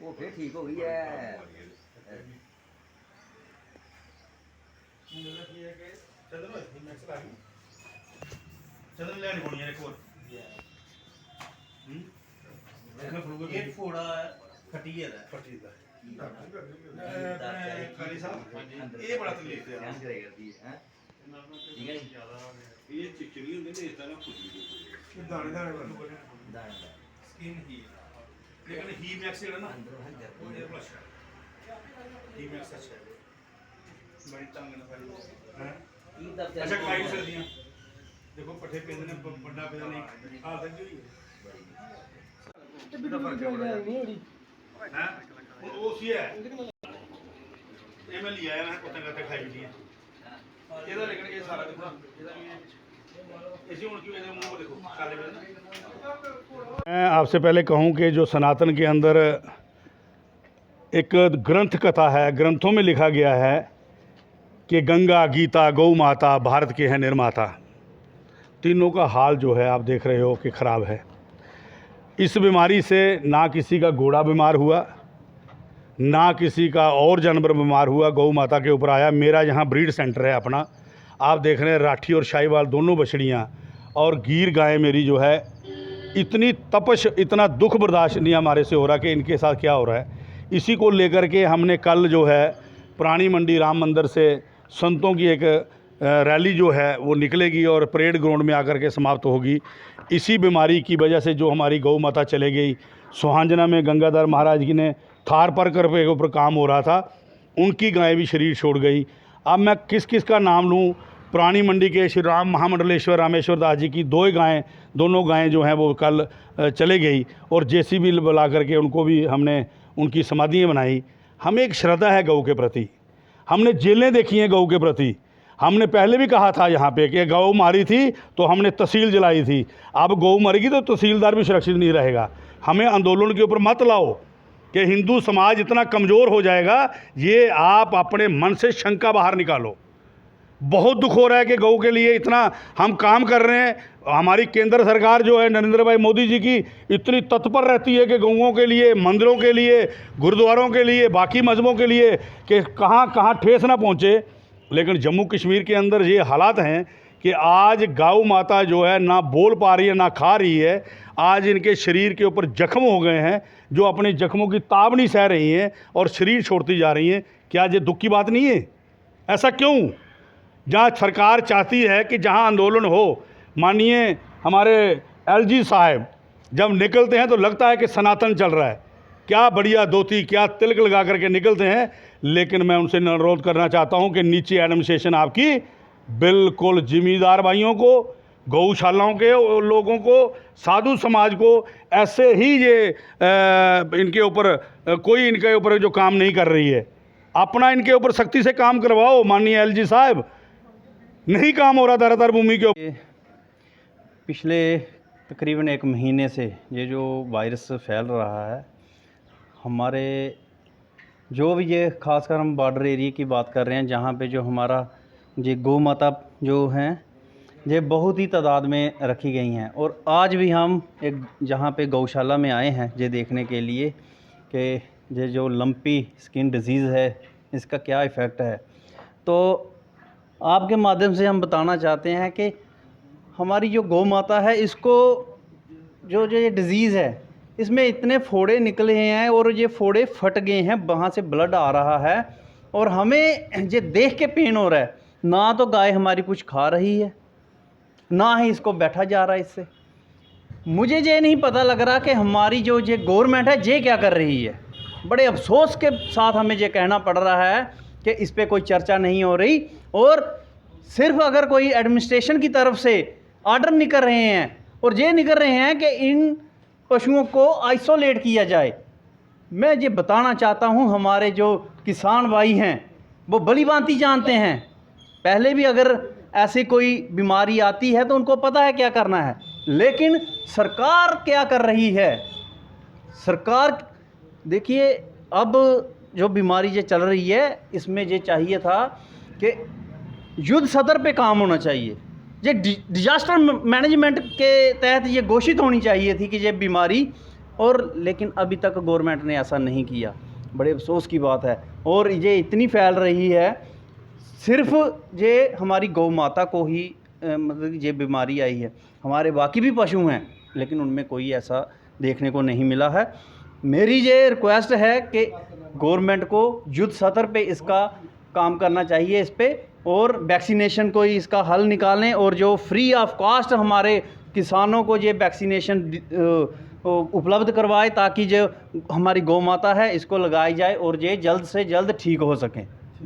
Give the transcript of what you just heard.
वो फिर ठीक हो गई है। चंद्र लैंड होनी है एक और एक फोड़ा फटी है फटी है काली साहब ये बड़ा तकलीफ है ध्यान करे करती है ठीक है ये चिकनी होती है इतना खुद दाने दाने दाना स्किन ही लेकिन ही मैक्स है ना ये प्लस ही मैक्स अच्छा है बड़ी तंग ना सारी हैं अच्छा काई सर्दियां देखो पट्ठे पे ने बड़ा पे नहीं हाल तक हुई है हैं वो सी है ये मैं लिया है ना कुत्ते करके खाई ली है ਇਹਦਾ ਲੇਕਿਨ ਇਹ ਸਾਰਾ ਦੇਖੋ ਇਹਦਾ ਵੀ ਇਸੇ ਹੁਣ ਕਿਉਂ ਇਹਦੇ ਮੂੰਹ ਦੇਖੋ ਕਾਲੇ ਵੇ ना मैं आपसे पहले कहूं कि जो सनातन के अंदर एक ग्रंथ कथा है, ग्रंथों में लिखा गया है कि गंगा, गीता, गौ माता भारत के हैं निर्माता। तीनों का हाल जो है आप देख रहे हो कि ख़राब है। इस बीमारी से ना किसी का घोड़ा बीमार हुआ, ना किसी का और जानवर बीमार हुआ, गौ माता के ऊपर आया। मेरा यहाँ ब्रीड सेंटर है अपना, आप देख रहे हैं राठी और शाहीवाल दोनों बछड़ियाँ और गीर गाय मेरी जो है। इतनी तपश, इतना दुख बर्दाश्त नहीं हमारे से हो रहा कि इनके साथ क्या हो रहा है। इसी को लेकर के हमने कल जो है पुरानी मंडी राम मंदिर से संतों की एक रैली जो है वो निकलेगी और परेड ग्राउंड में आकर के समाप्त होगी। इसी बीमारी की वजह से जो हमारी गौ माता चले गई, सुहांजना में गंगाधर महाराज जी ने थार पर कर के ऊपर काम हो रहा था, उनकी गाय भी शरीर छोड़ गई। अब मैं किस किस का नाम लूँ। पुरानी मंडी के श्री राम महामंडलेश्वर रामेश्वर दास जी की दोनों गायें जो हैं वो कल चले गई और जेसीबी बुला करके उनको भी हमने उनकी समाधियाँ बनाई। हमें एक श्रद्धा है गौ के प्रति, हमने जेलें देखी हैं गौ के प्रति। हमने पहले भी कहा था यहाँ पे कि गौ मारी थी तो हमने तहसील जलाई थी, अब गौ मरेगी तो तहसीलदार भी सुरक्षित नहीं रहेगा। हमें आंदोलन के ऊपर मत लाओ कि हिंदू समाज इतना कमज़ोर हो जाएगा। ये आप अपने मन से शंका बाहर निकालो। बहुत दुख हो रहा है कि गौ के लिए इतना हम काम कर रहे हैं। हमारी केंद्र सरकार जो है नरेंद्र भाई मोदी जी की इतनी तत्पर रहती है कि गौओं के लिए, मंदिरों के लिए, गुरुद्वारों के लिए, बाकी मजहबों के लिए कि कहाँ कहाँ ठेस ना पहुँचे। लेकिन जम्मू कश्मीर के अंदर ये हालात हैं कि आज गौ माता जो है ना बोल पा रही है ना खा रही है। आज इनके शरीर के ऊपर जख्म हो गए हैं, जो अपने जख्मों की ताब नहीं सह रही हैं और शरीर छोड़ती जा रही हैं। क्या ये दुख की बात नहीं है? ऐसा क्यों? जहाँ सरकार चाहती है कि जहाँ आंदोलन हो, मानिए हमारे एलजी साहब जब निकलते हैं तो लगता है कि सनातन चल रहा है, क्या बढ़िया धोती, क्या तिलक लगा करके निकलते हैं। लेकिन मैं उनसे अनुरोध करना चाहता हूं कि नीचे एडमिनिस्ट्रेशन आपकी बिल्कुल जिम्मेदार भाइयों को, गौशालाओं के लोगों को, साधु समाज को ऐसे ही ये इनके ऊपर कोई इनके ऊपर जो काम नहीं कर रही है, अपना इनके ऊपर सख्ती से काम करवाओ। माननीय एलजी साहब, नहीं काम हो रहा धरातल भूमि के ऊपर। पिछले तकरीबन 1 महीने से ये जो वायरस फैल रहा है, हमारे जो भी ये खासकर हम बॉर्डर एरिया की बात कर रहे हैं, जहाँ पे जो हमारा ये गौ माता जो हैं ये बहुत ही तादाद में रखी गई हैं। और आज भी हम एक जहाँ पे गौशाला में आए हैं ये देखने के लिए कि ये जो लंपी स्किन डिजीज़ है इसका क्या इफ़ेक्ट है। तो आपके माध्यम से हम बताना चाहते हैं कि हमारी जो गौ माता है, इसको जो ये डिज़ीज़ है इसमें इतने फोड़े निकले हैं और ये फोड़े फट गए हैं, वहाँ से ब्लड आ रहा है और हमें ये देख के पेन हो रहा है। ना तो गाय हमारी कुछ खा रही है, ना ही इसको बैठा जा रहा है इससे। मुझे ये नहीं पता लग रहा कि हमारी जो ये गवर्नमेंट है ये क्या कर रही है। बड़े अफसोस के साथ हमें ये कहना पड़ रहा है कि इस पर कोई चर्चा नहीं हो रही और सिर्फ अगर कोई एडमिनिस्ट्रेशन की तरफ से ऑर्डर निकल रहे हैं और ये निकल रहे हैं कि इन पशुओं को आइसोलेट किया जाए। मैं ये बताना चाहता हूँ, हमारे जो किसान भाई हैं वो भली भांति जानते हैं, पहले भी अगर ऐसी कोई बीमारी आती है तो उनको पता है क्या करना है। लेकिन सरकार क्या कर रही है? सरकार देखिए, अब जो बीमारी ये चल रही है इसमें ये चाहिए था कि युद्ध स्तर पे काम होना चाहिए। ये डिजास्टर मैनेजमेंट के तहत ये घोषित होनी चाहिए थी कि ये बीमारी, और लेकिन अभी तक गवर्नमेंट ने ऐसा नहीं किया। बड़े अफसोस की बात है। और ये इतनी फैल रही है, सिर्फ ये हमारी गौ माता को ही मतलब ये बीमारी आई है। हमारे बाकी भी पशु हैं लेकिन उनमें कोई ऐसा देखने को नहीं मिला है। मेरी ये रिक्वेस्ट है कि गवर्नमेंट को युद्ध स्तर पे इसका काम करना चाहिए इस पे, और वैक्सीनेशन को ही इसका हल निकालें, और जो फ्री ऑफ कॉस्ट हमारे किसानों को ये वैक्सीनेशन उपलब्ध करवाए ताकि जो हमारी गौ माता है इसको लगाई जाए और ये जल्द से जल्द ठीक हो सकें।